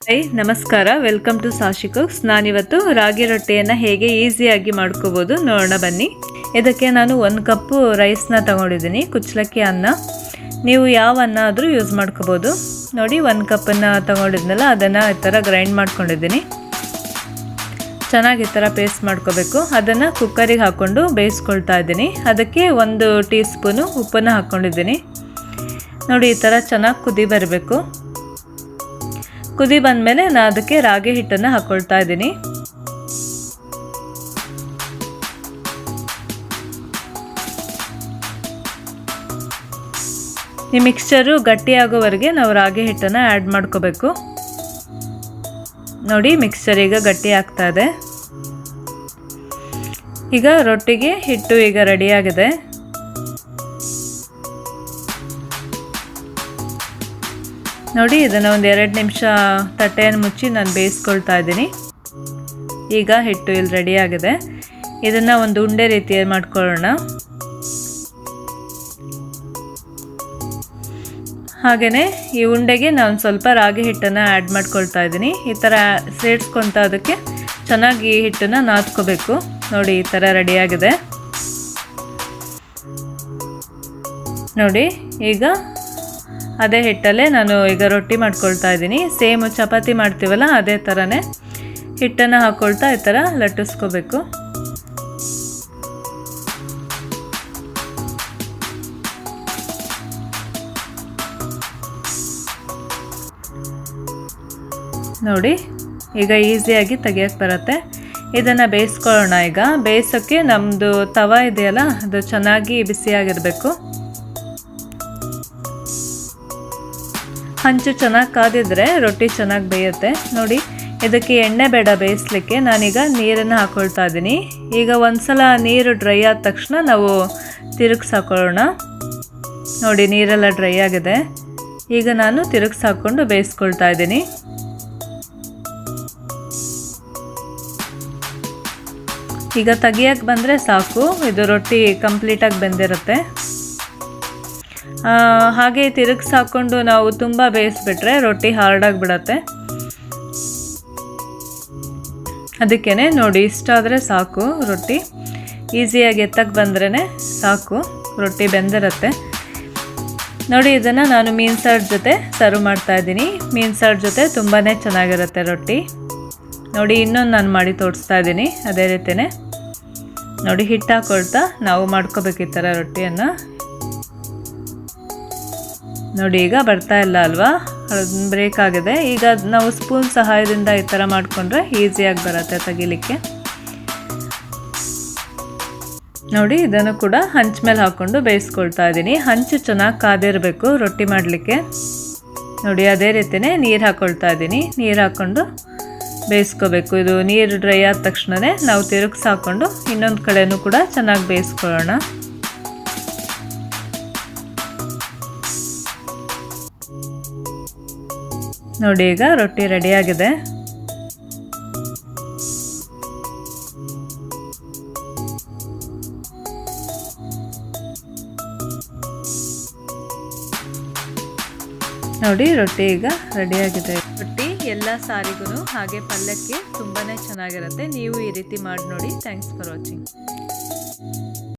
High ನಮಸ್ಕಾರ, welcome to ಸಾಶಿ cooks. ನಾನಿವತ್ತು ರಾಗಿ ರೊಟ್ಟಿಯನ್ನು ಹೇಗೆ ಈಸಿಯಾಗಿ ಮಾಡ್ಕೋಬೋದು ನೋಡೋಣ ಬನ್ನಿ. ಇದಕ್ಕೆ ನಾನು 1 ಕಪ್ಪು ರೈಸ್ನ ತಗೊಂಡಿದ್ದೀನಿ, ಕುಚ್ಚಲಕ್ಕಿ ಅನ್ನ. ನೀವು ಯಾವ ಅನ್ನ ಆದರೂ ಯೂಸ್ ಮಾಡ್ಕೋಬೋದು. ನೋಡಿ, 1 ಕಪ್ಪನ್ನು ತಗೊಂಡಿದ್ನಲ್ಲ, ಅದನ್ನು ಈ ಥರ ಗ್ರೈಂಡ್ ಮಾಡ್ಕೊಂಡಿದ್ದೀನಿ. ಚೆನ್ನಾಗಿ ಈ ಥರ ಪೇಸ್ಟ್ ಮಾಡ್ಕೋಬೇಕು. ಅದನ್ನು ಕುಕ್ಕರಿಗೆ ಹಾಕ್ಕೊಂಡು ಬೇಯಿಸ್ಕೊಳ್ತಾ ಇದ್ದೀನಿ. ಅದಕ್ಕೆ 1 ಟೀ ಸ್ಪೂನು ಉಪ್ಪನ್ನು ಹಾಕ್ಕೊಂಡಿದ್ದೀನಿ. ನೋಡಿ, ಈ ಥರ ಚೆನ್ನಾಗಿ ಕುದಿ ಬರಬೇಕು. ಕುದಿ ಬಂದಮೇಲೆ ನಾನು ಅದಕ್ಕೆ ರಾಗಿ ಹಿಟ್ಟನ್ನು ಹಾಕ್ಕೊಳ್ತಾ ಇದ್ದೀನಿ. ಈ ಮಿಕ್ಸ್ಚರು ಗಟ್ಟಿಯಾಗೋವರೆಗೆ ನಾವು ರಾಗಿ ಹಿಟ್ಟನ್ನು ಆ್ಯಡ್ ಮಾಡ್ಕೋಬೇಕು. ನೋಡಿ, ಮಿಕ್ಸ್ಚರ್ ಈಗ ಗಟ್ಟಿ ಆಗ್ತಾ ಇದೆ. ಈಗ ರೊಟ್ಟಿಗೆ ಹಿಟ್ಟು ಈಗ ರೆಡಿಯಾಗಿದೆ. ನೋಡಿ, ಇದನ್ನು ಒಂದು 2 ನಿಮಿಷ ತಟ್ಟೆಯನ್ನು ಮುಚ್ಚಿ ನಾನು ಬೇಯಿಸ್ಕೊಳ್ತಾ ಇದ್ದೀನಿ. ಈಗ ಹಿಟ್ಟು ಇಲ್ಲಿ ರೆಡಿಯಾಗಿದೆ. ಇದನ್ನು ಒಂದು ಉಂಡೆ ರೀತಿಯಲ್ಲಿ ಮಾಡ್ಕೊಳ್ಳೋಣ. ಹಾಗೆಯೇ ಈ ಉಂಡೆಗೆ ನಾನು ಸ್ವಲ್ಪ ರಾಗಿ ಹಿಟ್ಟನ್ನು ಆ್ಯಡ್ ಮಾಡ್ಕೊಳ್ತಾ ಇದ್ದೀನಿ. ಈ ಥರ ಸೇರಿಸ್ಕೊತ ಅದಕ್ಕೆ ಚೆನ್ನಾಗಿ ಹಿಟ್ಟನ್ನು ನಾದ್ಕೋಬೇಕು. ನೋಡಿ, ಈ ಥರ ರೆಡಿಯಾಗಿದೆ. ನೋಡಿ, ಈಗ ಅದೇ ಹಿಟ್ಟಲ್ಲೇ ನಾನು ಈಗ ರೊಟ್ಟಿ ಮಾಡ್ಕೊಳ್ತಾ ಇದ್ದೀನಿ. ಸೇಮ್ ಚಪಾತಿ ಮಾಡ್ತೀವಲ್ಲ, ಅದೇ ಥರನೇ ಹಿಟ್ಟನ್ನು ಹಾಕ್ಕೊಳ್ತಾ ಈ ಥರ ಲಟ್ಟಿಸ್ಕೋಬೇಕು. ನೋಡಿ, ಈಗ ಈಸಿಯಾಗಿ ತೆಗಿಯೋಕ್ಕೆ ಬರುತ್ತೆ. ಇದನ್ನು ಬೇಯಿಸ್ಕೊಳ್ಳೋಣ. ಈಗ ಬೇಯಿಸೋಕ್ಕೆ ನಮ್ಮದು ತವ ಇದೆಯಲ್ಲ, ಅದು ಚೆನ್ನಾಗಿ ಬಿಸಿಯಾಗಿರಬೇಕು. ಹಂಚು ಚೆನ್ನಾಗಿ ಕಾದಿದ್ರೆ ರೊಟ್ಟಿ ಚೆನ್ನಾಗಿ ಬೇಯುತ್ತೆ. ನೋಡಿ, ಇದಕ್ಕೆ ಎಣ್ಣೆ ಬೇಡ ಬೇಯಿಸ್ಲಿಕ್ಕೆ. ನಾನೀಗ ನೀರನ್ನು ಹಾಕ್ಕೊಳ್ತಾ ಇದ್ದೀನಿ. ಈಗ ಒಂದ್ಸಲ ನೀರು ಡ್ರೈ ಆದ ತಕ್ಷಣ ನಾವು ತಿರುಗಿಸಾಕೊಳ್ಳೋಣ. ನೋಡಿ, ನೀರೆಲ್ಲ ಡ್ರೈ ಆಗಿದೆ. ಈಗ ನಾನು ತಿರುಗಿಸಾಕೊಂಡು ಬೇಯಿಸ್ಕೊಳ್ತಾ ಇದ್ದೀನಿ. ಈಗ ತೆಗಿಯಕ್ಕೆ ಬಂದರೆ ಸಾಕು, ಇದು ರೊಟ್ಟಿ ಕಂಪ್ಲೀಟಾಗಿ ಬೆಂದಿರುತ್ತೆ. ಹಾಗೆ ತಿರುಗಿಸಾಕೊಂಡು ನಾವು ತುಂಬ ಬೇಯಿಸ್ಬಿಟ್ರೆ ರೊಟ್ಟಿ ಹಾರ್ಡಾಗಿಬಿಡತ್ತೆ. ಅದಕ್ಕೇ ನೋಡಿ, ಇಷ್ಟಾದರೆ ಸಾಕು. ರೊಟ್ಟಿ ಈಸಿಯಾಗಿ ಎತ್ತಕ್ಕೆ ಬಂದ್ರೇ ಸಾಕು, ರೊಟ್ಟಿ ಬೆಂದಿರುತ್ತೆ. ನೋಡಿ, ಇದನ್ನು ನಾನು ಮೀನು ಸಾರು ಜೊತೆ ಸರ್ವ್ ಮಾಡ್ತಾಯಿದ್ದೀನಿ. ಮೀನು ಸಾರು ಜೊತೆ ತುಂಬಾ ಚೆನ್ನಾಗಿರುತ್ತೆ ರೊಟ್ಟಿ. ನೋಡಿ, ಇನ್ನೊಂದು ನಾನು ಮಾಡಿ ತೋರಿಸ್ತಾ ಇದ್ದೀನಿ ಅದೇ ರೀತಿಯೇ. ನೋಡಿ, ಹಿಟ್ಟು ಹಾಕ್ಕೊಳ್ತಾ ನಾವು ಮಾಡ್ಕೋಬೇಕು ಈ ಥರ ರೊಟ್ಟಿಯನ್ನು. ನೋಡಿ, ಈಗ ಬರ್ತಾ ಇಲ್ಲ ಅಲ್ವಾ, ಬ್ರೇಕ್ ಆಗಿದೆ. ಈಗ ನಾವು ಸ್ಪೂನ್ ಸಹಾಯದಿಂದ ಈ ಥರ ಮಾಡಿಕೊಂಡ್ರೆ ಈಸಿಯಾಗಿ ಬರುತ್ತೆ ತೆಗಿಲಿಕ್ಕೆ. ನೋಡಿ, ಇದನ್ನು ಕೂಡ ಹಂಚ ಮೇಲೆ ಹಾಕ್ಕೊಂಡು ಬೇಯಿಸ್ಕೊಳ್ತಾ ಇದ್ದೀನಿ. ಹಂಚು ಚೆನ್ನಾಗಿ ಕಾದಿರಬೇಕು ರೊಟ್ಟಿ ಮಾಡಲಿಕ್ಕೆ. ನೋಡಿ, ಅದೇ ರೀತಿಯೇ ನೀರು ಹಾಕ್ಕೊಳ್ತಾ ಇದ್ದೀನಿ. ನೀರು ಹಾಕ್ಕೊಂಡು ಬೇಯಿಸ್ಕೋಬೇಕು. ಇದು ನೀರು ಡ್ರೈ ಆದ ತಕ್ಷಣವೇ ನಾವು ತಿರುಗಿಸಾಕೊಂಡು ಇನ್ನೊಂದು ಕಡೆನೂ ಕೂಡ ಚೆನ್ನಾಗಿ ಬೇಯಿಸ್ಕೊಳ್ಳೋಣ. ನೋಡಿ, ಈಗ ರೊಟ್ಟಿ ರೆಡಿಯಾಗಿದೆ. ನೋಡಿ, ರೊಟ್ಟಿ ಈಗ ರೆಡಿಯಾಗಿದೆ. ರೊಟ್ಟಿ ಎಲ್ಲ ಸಾರಿಗೂ ಹಾಗೆ ಪಲ್ಯಕ್ಕೆ ತುಂಬಾ ಚೆನ್ನಾಗಿರುತ್ತೆ. ನೀವು ಈ ರೀತಿ ಮಾಡಿ ನೋಡಿ. Thanks for watching.